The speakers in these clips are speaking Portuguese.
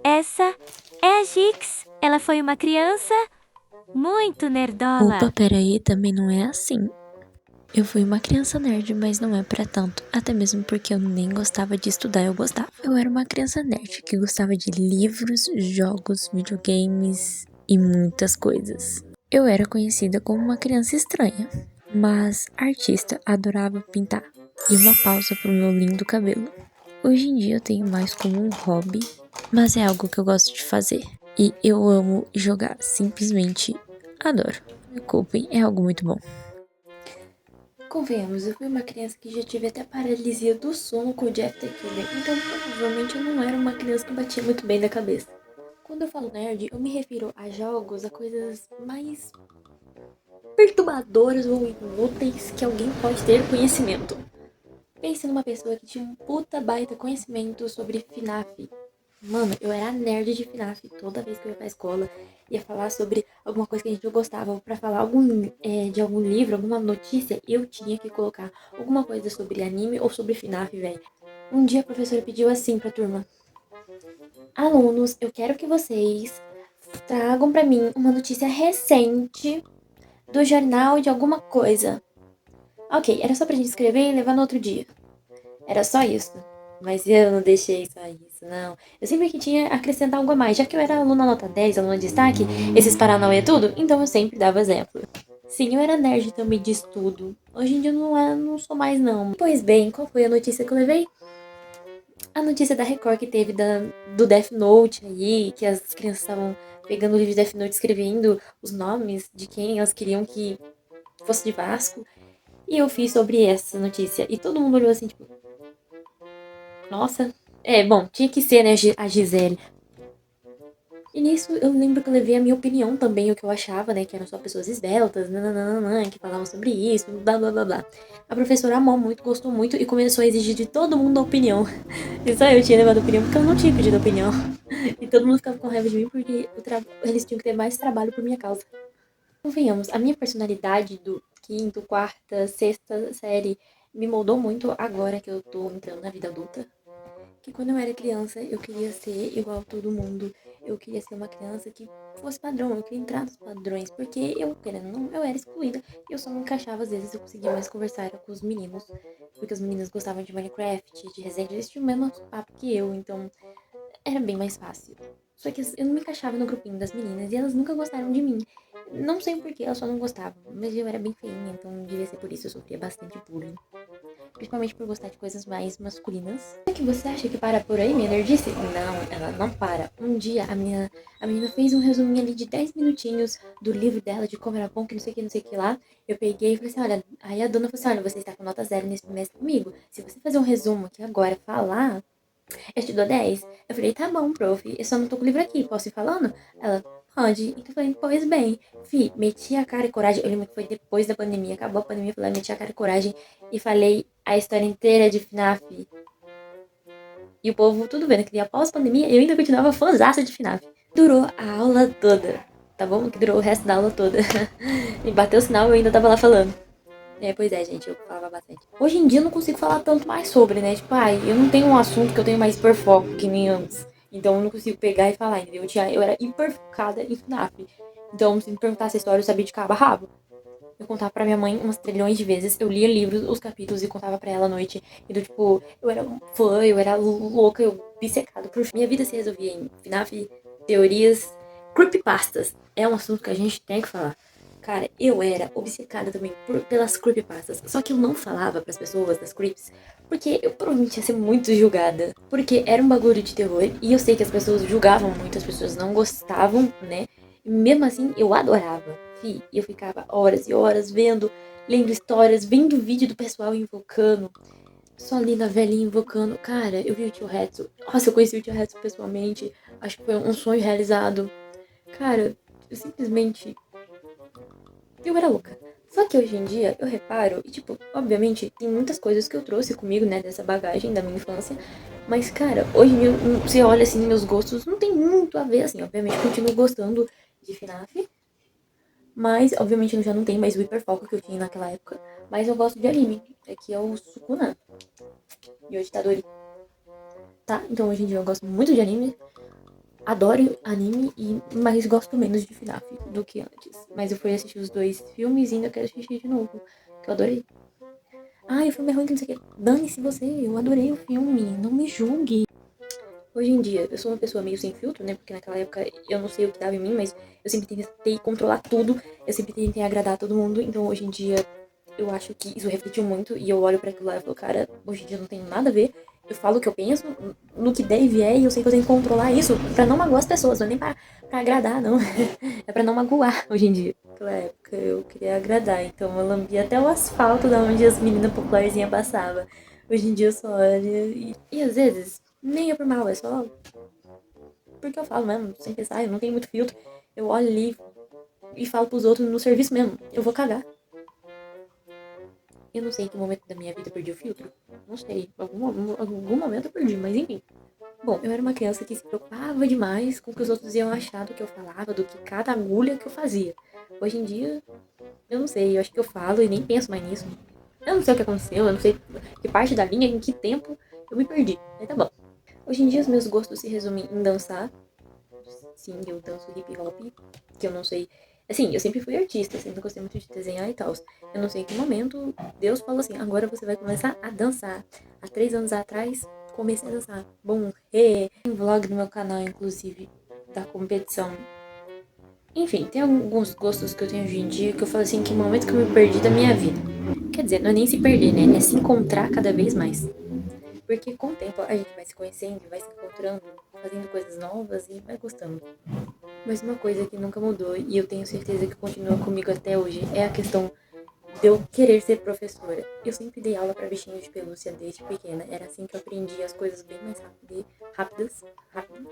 Essa é a Jix. Ela foi uma criança muito nerdola. Opa, peraí, também não é assim. Eu fui uma criança nerd, mas não é pra tanto. Até mesmo porque eu nem gostava de estudar, eu gostava. Eu era uma criança nerd que gostava de livros, jogos, videogames e muitas coisas. Eu era conhecida como uma criança estranha, mas artista, adorava pintar. E uma pausa pro meu lindo cabelo. Hoje em dia eu tenho mais como um hobby, mas é algo que eu gosto de fazer. E eu amo jogar, simplesmente adoro. Me culpem, é algo muito bom. Convenhamos, eu fui uma criança que já tive até paralisia do sono com o Jeff the Killer, então provavelmente eu não era uma criança que batia muito bem da cabeça. Quando eu falo nerd, eu me refiro a jogos, a coisas mais perturbadoras ou inúteis que alguém pode ter conhecimento. Pense numa pessoa que tinha um puta baita conhecimento sobre FNAF. Mano, eu era nerd de FNAF. Toda vez que eu ia pra escola, ia falar sobre alguma coisa que a gente não gostava, ou pra falar de algum livro, alguma notícia, eu tinha que colocar alguma coisa sobre anime ou sobre FNAF, velho. Um dia a professora pediu assim pra turma: Alunos, eu quero que vocês tragam pra mim uma notícia recente do jornal de alguma coisa. Ok, era só pra gente escrever e levar no outro dia. Era só isso. Mas eu não deixei só isso, não. Eu sempre que tinha acrescentar algo a mais. Já que eu era aluna nota 10, aluna de destaque, esses paranauê tudo, então eu sempre dava exemplo. Sim, eu era nerd também de estudo. Hoje em dia eu não sou mais, não. Pois bem, qual foi a notícia que eu levei? A notícia da Record que teve do Death Note aí, que as crianças estavam pegando o livro de Death Note, escrevendo os nomes de quem elas queriam que fosse de Vasco. E eu fiz sobre essa notícia. E todo mundo olhou assim, tipo, nossa. É, bom, tinha que ser, né, a Gisele. E nisso eu lembro que eu levei a minha opinião também, o que eu achava, né, que eram só pessoas esbeltas, nananana, que falavam sobre isso, blá blá blá blá. A professora amou muito, gostou muito e começou a exigir de todo mundo a opinião. E só eu tinha levado a opinião porque eu não tinha pedido opinião. E todo mundo ficava com raiva de mim porque eles tinham que ter mais trabalho por minha causa. Convenhamos, a minha personalidade do quinto, quarta, sexta série me moldou muito agora que eu tô entrando na vida adulta. Que quando eu era criança eu queria ser igual a todo mundo. Eu queria ser uma criança que fosse padrão, eu queria entrar nos padrões, porque eu, querendo ou não, eu era excluída. E eu só me encaixava, às vezes eu conseguia mais conversar com os meninos, porque os meninos gostavam de Minecraft, de Resident, eles tinham o mesmo papo que eu, então era bem mais fácil. Só que eu não me encaixava no grupinho das meninas e elas nunca gostaram de mim. Não sei porquê, elas só não gostavam, mas eu era bem feinha, então devia ser por isso eu sofria bastante bullying, principalmente por gostar de coisas mais masculinas. Será que você acha que para por aí, minha nerdice? Não, ela não para. Um dia a menina fez um resuminho ali de 10 minutinhos do livro dela, de como era bom, que não sei o que lá. Eu peguei e falei assim, olha, aí a dona falou assim, olha, você está com nota zero nesse trimestre comigo. Se você fazer um resumo aqui agora, falar, eu te dou 10. Eu falei, tá bom, prof, eu só não tô com o livro aqui, posso ir falando? Ela, pode. Então eu falei, pois bem. Meti a cara e coragem. Eu lembro que foi depois da pandemia, acabou a pandemia, eu falei, meti a cara e coragem e falei a história inteira de FNAF. E o povo tudo vendo que após a pandemia eu ainda continuava fãzaça de FNAF. Durou a aula toda, tá bom? Que durou o resto da aula toda. E bateu o sinal e eu ainda tava lá falando. É, pois é, gente, eu falava bastante. Hoje em dia eu não consigo falar tanto mais sobre, né? Tipo, ai, eu não tenho um assunto que eu tenho mais hiperfoco que nem antes. Então eu não consigo pegar e falar, entendeu? Eu era hiper focada em FNAF. Então, se me perguntasse a história, eu sabia de cabo a rabo. Eu contava pra minha mãe umas trilhões de vezes. Eu lia livros, os capítulos e contava pra ela à noite. Então, tipo, eu era fã, eu era louca, eu bissecada. Por minha vida se resolvia em FNAF, teorias, creepypastas. É um assunto que a gente tem que falar. Cara, eu era obcecada também pelas creepypastas. Só que eu não falava pras pessoas das creeps, porque eu provavelmente ia ser muito julgada. Porque era um bagulho de terror, e eu sei que as pessoas julgavam muito, as pessoas não gostavam, né? E mesmo assim, eu adorava. E eu ficava horas e horas vendo, lendo histórias, vendo vídeo do pessoal invocando. Só linda velhinha invocando. Cara, eu vi o tio Hetzel. Nossa, eu conheci o tio Hetzel pessoalmente. Acho que foi um sonho realizado. Cara, eu simplesmente eu era louca. Só que hoje em dia eu reparo, e tipo, obviamente tem muitas coisas que eu trouxe comigo, né, dessa bagagem da minha infância. Mas, cara, hoje em dia, você olha assim, meus gostos não tem muito a ver, assim. Obviamente, continuo gostando de FNAF. Mas, obviamente, eu já não tenho mais o hiperfoco que eu tinha naquela época. Mas eu gosto de anime, que é o Sukuna e o Itadori. Tá? Então hoje em dia eu gosto muito de anime. adoro anime, mas gosto menos de FNAF do que antes. Mas eu fui assistir os 2 filmes e ainda quero assistir de novo, que eu adorei. Ai, o filme é ruim, que não sei o que. Dane-se você, eu adorei o filme, não me julgue. Hoje em dia, eu sou uma pessoa meio sem filtro, né? Porque naquela época eu não sei o que dava em mim, mas eu sempre tentei controlar tudo, eu sempre tentei agradar todo mundo. Então hoje em dia, eu acho que isso refletiu muito e eu olho pra aquilo lá e falo, cara, hoje em dia não tem nada a ver. Eu falo o que eu penso, no que der e vier, e eu sei que eu tenho que controlar isso pra não magoar as pessoas, não é nem pra agradar, não. É pra não magoar hoje em dia. Naquela época eu queria agradar, então eu lambia até o asfalto da onde as meninas popularzinhas passavam. Hoje em dia eu só olho e às vezes nem é por mal, é só porque eu falo mesmo, sem pensar, eu não tenho muito filtro. Eu olho ali e falo pros outros no serviço mesmo, eu vou cagar. Eu não sei em que momento da minha vida eu perdi o filtro. Não sei. Algum momento eu perdi, mas enfim. Bom, eu era uma criança que se preocupava demais com o que os outros iam achar do que eu falava, do que cada agulha que eu fazia. Hoje em dia, eu não sei, eu acho que eu falo e nem penso mais nisso. Eu não sei o que aconteceu, eu não sei que parte da linha, em que tempo eu me perdi. Mas tá bom. Hoje em dia, os meus gostos se resumem em dançar. Sim, eu danço hip hop, que eu não sei. Assim, eu sempre fui artista, sempre gostei muito de desenhar e tal. Eu não sei em que momento Deus falou assim: agora você vai começar a dançar. Há 3 anos atrás, comecei a dançar. Bom, tem vlog no meu canal, inclusive, da competição. Enfim, tem alguns gostos que eu tenho hoje em dia que eu falo assim: que momento que eu me perdi da minha vida. Quer dizer, não é nem se perder, né? É se encontrar cada vez mais. Porque com o tempo a gente vai se conhecendo, vai se encontrando, fazendo coisas novas e vai gostando. Mas uma coisa que nunca mudou e eu tenho certeza que continua comigo até hoje é a questão de eu querer ser professora. Eu sempre dei aula para bichinhos de pelúcia desde pequena. Era assim que eu aprendi as coisas bem mais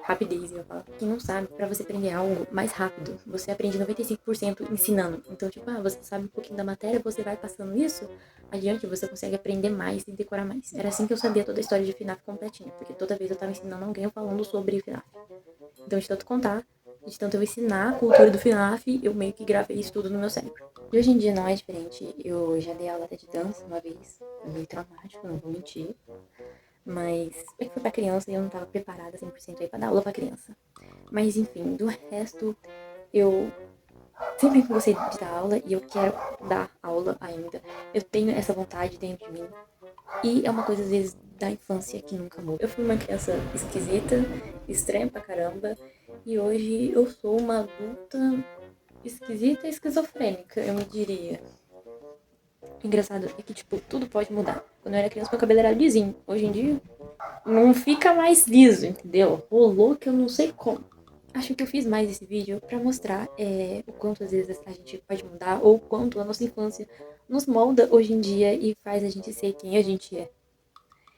rapidez, eu falo. Quem não sabe, para você aprender algo mais rápido, você aprende 95% ensinando. Então, tipo, você sabe um pouquinho da matéria, você vai passando isso, adiante você consegue aprender mais e decorar mais. Era assim que eu sabia toda a história de FNAF completinha, porque toda vez eu tava ensinando alguém falando sobre FNAF. Então, de tanto contar, de tanto eu ensinar a cultura do FNAF, eu meio que gravei isso tudo no meu cérebro. E hoje em dia não é diferente. Eu já dei aula até de dança uma vez. Foi meio traumático, não vou mentir. Mas é que foi pra criança e eu não tava preparada 100% aí pra dar aula pra criança. Mas enfim, do resto, eu sempre gostei de dar aula e eu quero dar aula ainda. Eu tenho essa vontade dentro de mim. E é uma coisa, às vezes, da infância que nunca muda. Eu fui uma criança esquisita, estranha pra caramba. E hoje eu sou uma adulta esquisita e esquizofrênica, eu me diria. O engraçado é que, tipo, tudo pode mudar. Quando eu era criança, meu cabelo era lisinho. Hoje em dia, não fica mais liso, entendeu? Rolou que eu não sei como. Acho que eu fiz mais esse vídeo pra mostrar o quanto às vezes a gente pode mudar ou o quanto a nossa infância nos molda hoje em dia e faz a gente ser quem a gente é.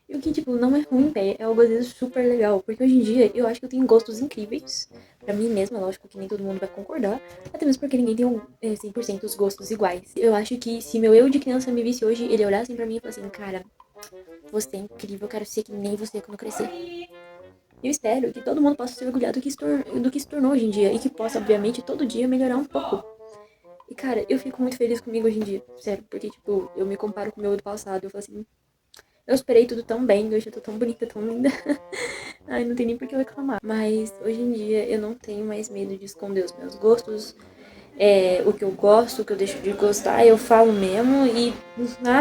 E o que, tipo, não é ruim, velho, é algo às vezes super legal. Porque hoje em dia eu acho que eu tenho gostos incríveis. Pra mim mesma, lógico que nem todo mundo vai concordar. Até mesmo porque ninguém tem 100% os gostos iguais. Eu acho que se meu eu de criança me visse hoje, ele olhasse pra mim e falasse assim, cara, você é incrível, eu quero ser que nem você quando crescer. Eu espero que todo mundo possa se orgulhar do que se tornou hoje em dia. E que possa, obviamente, todo dia melhorar um pouco. E, cara, eu fico muito feliz comigo hoje em dia. Sério, porque, tipo, eu me comparo com o meu eu do passado. Eu falo assim, eu esperei tudo tão bem, hoje eu tô tão bonita, tão linda. Ai, não tem nem por que eu reclamar. Mas hoje em dia eu não tenho mais medo de esconder os meus gostos. O que eu gosto, o que eu deixo de gostar, eu falo mesmo. E,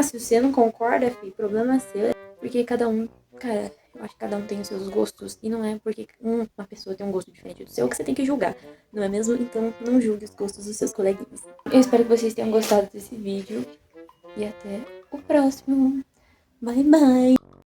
se você não concorda, filho, problema é seu. Porque cada um, cara, eu acho que cada um tem os seus gostos. E não é porque uma pessoa tem um gosto diferente do seu que você tem que julgar. Não é mesmo? Então não julgue os gostos dos seus coleguinhas. Eu espero que vocês tenham gostado desse vídeo. E até o próximo. Bye, bye.